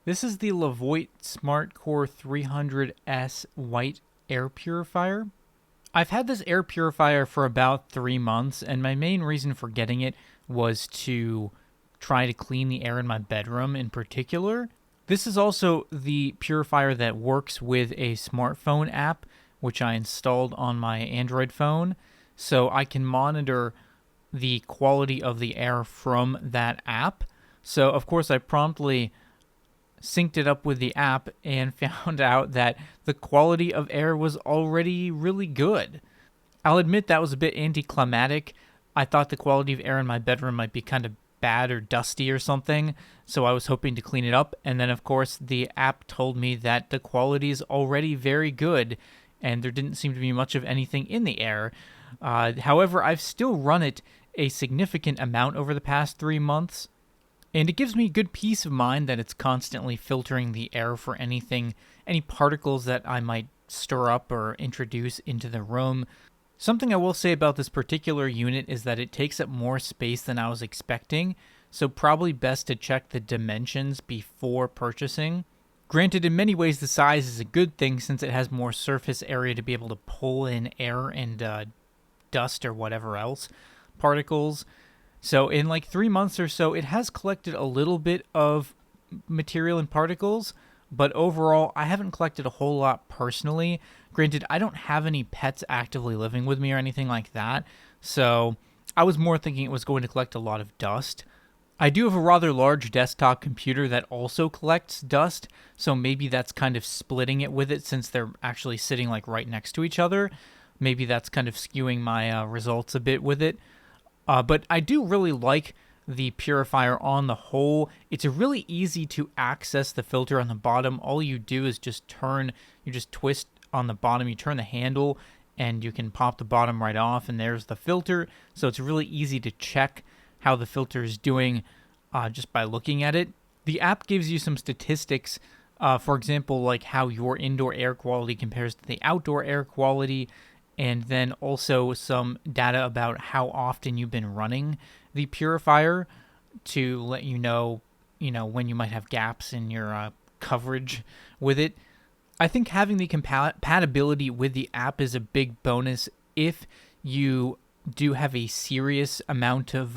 This is the LEVOIT SmartCore 300S White Air Purifier. I've had this air purifier for about 3 months, and my main reason for getting it was to try to clean the air in my bedroom in particular. This is also the purifier that works with a smartphone app, which I installed on my Android phone, so I can monitor the quality of the air from that app. So, of course, I promptly synced it up with the app and found out that the quality of air was already really good. I'll admit that was a bit anticlimactic. I thought the quality of air in my bedroom might be kind of bad or dusty or something, so I was hoping to clean it up. And then, of course, the app told me that the quality is already very good and there didn't seem to be much of anything in the air. However, I've still run it a significant amount over the past 3 months, and it gives me good peace of mind that it's constantly filtering the air for anything, any particles that I might stir up or introduce into the room. Something I will say about this particular unit is that it takes up more space than I was expecting, so probably best to check the dimensions before purchasing. Granted, in many ways the size is a good thing since it has more surface area to be able to pull in air and dust or whatever else, particles. So in like 3 months or so, it has collected a little bit of material and particles, but overall, I haven't collected a whole lot personally. Granted, I don't have any pets actively living with me or anything like that, so I was more thinking it was going to collect a lot of dust. I do have a rather large desktop computer that also collects dust, so maybe that's kind of splitting it with it since they're actually sitting like right next to each other. Maybe that's kind of skewing my results a bit with it. But I do really like the purifier on the whole. It's really easy to access the filter on the bottom. All you do is you just twist on the bottom, you turn the handle, and you can pop the bottom right off, and there's the filter. So it's really easy to check how the filter is doing just by looking at it. The app gives you some statistics, for example, like how your indoor air quality compares to the outdoor air quality, and then also some data about how often you've been running the purifier to let you know, when you might have gaps in your coverage with it. I think having the compatibility with the app is a big bonus if you do have a serious amount of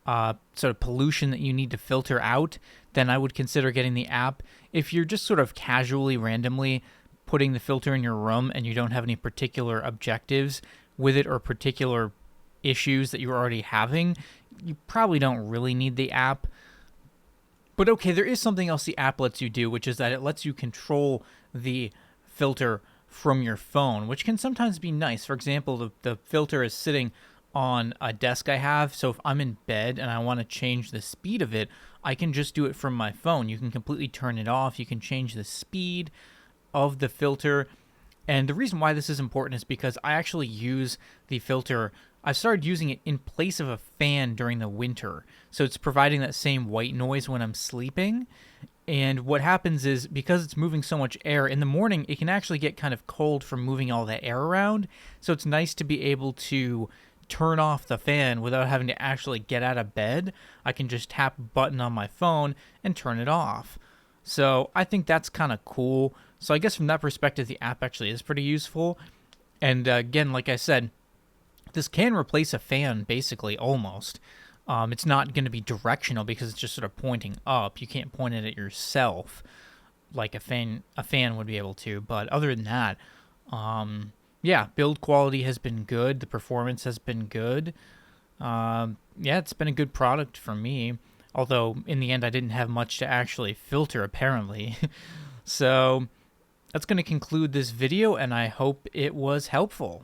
sort of pollution that you need to filter out. Then I would consider getting the app. If you're just sort of casually, randomly putting the filter in your room and you don't have any particular objectives with it or particular issues that you're already having, you probably don't really need the app. But okay, there is something else the app lets you do, which is that it lets you control the filter from your phone, which can sometimes be nice. For example, the filter is sitting on a desk I have, so if I'm in bed and I want to change the speed of it, I can just do it from my phone. You can completely turn it off. You can change the speed of the filter. And the reason why this is important is because I actually use the filter. I've started using it in place of a fan during the winter. So it's providing that same white noise when I'm sleeping. And what happens is, because it's moving so much air, in the morning it can actually get kind of cold from moving all that air around. So it's nice to be able to turn off the fan without having to actually get out of bed. I can just tap a button on my phone and turn it off. So I think that's kind of cool. So I guess from that perspective, the app actually is pretty useful. And again, like I said, this can replace a fan, basically, almost. It's not going to be directional because it's just sort of pointing up. You can't point it at yourself like a fan would be able to. But other than that, yeah, build quality has been good. The performance has been good. Yeah, it's been a good product for me. Although, in the end, I didn't have much to actually filter, apparently. So, that's going to conclude this video, and I hope it was helpful.